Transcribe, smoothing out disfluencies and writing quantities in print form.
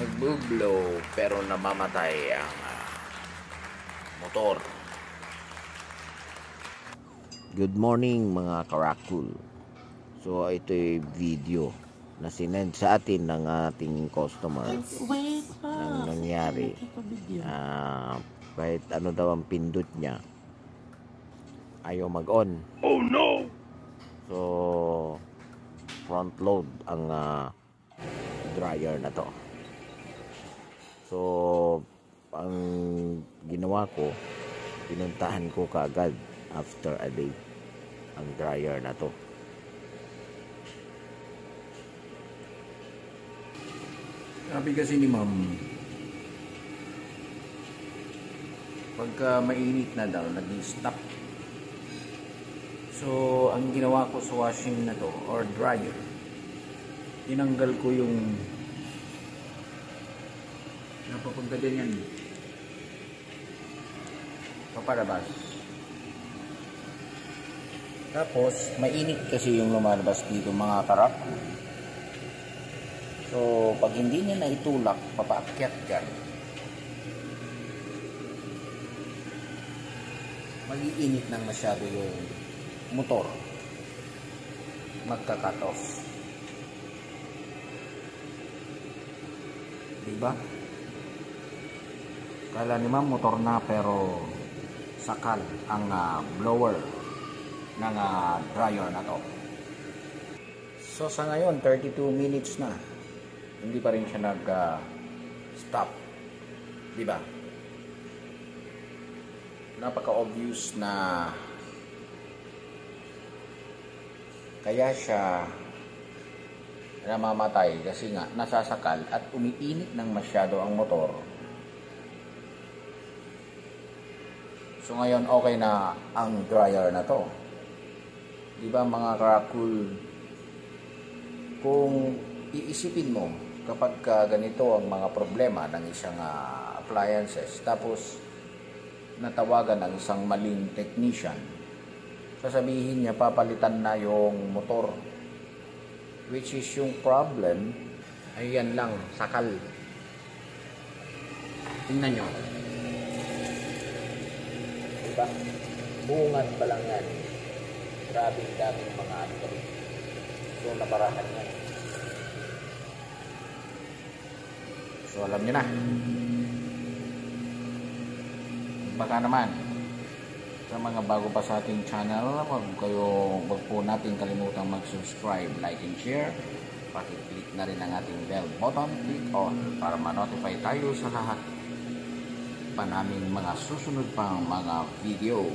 nagbublow pero namamatay ang motor. Good morning mga karakul. So ito'y video na sinend sa atin ng ating customer nang nangyari. Kahit ano daw ang pindot niya, ayaw mag-on. Oh no! So front load ang dryer na to. So ang ginawa ko, pinuntahan ko kaagad after a day ang dryer na to. Sabi kasi ni ma'am, pagka mainit na daw, nag-stop. So ang ginawa ko sa washing na to or dryer, tinanggal ko yung napapagdagan yan papalabas. Tapos mainit kasi yung lumalabas dito mga karap. So pag hindi niya naitulak, papaakyat dyan, mag-iinit ng masyado yung motor, magka-cut off. Diba? Kala ni ma'am motor na, pero sakal ang blower ng dryer na to. So sa ngayon 32 minutes na, hindi pa rin siya nag-stop. Diba? Napaka-obvious na kaya siya namamatay kasi nga nasasakal at umiinit ng masyado ang motor. So ngayon okay na ang dryer na to. Diba mga karakul, kung iisipin mo kapag ganito ang mga problema ng isang appliances, tapos natawagan ang isang maling technician, sasabihin niya papalitan na yung motor, which is yung problem ay yan lang, sakal. Tingnan nyo, diba? Bungat pa lang yan. Grabing daming mga ano. So nabarahan yan. So alam nyo na. Baka naman sa mga bago pa sa ating channel, wag po natin kalimutang mag-subscribe, like and share. Paki-click na rin ang ating bell button, click on para ma-notify tayo sa lahat pa naming mga susunod pang mga videos.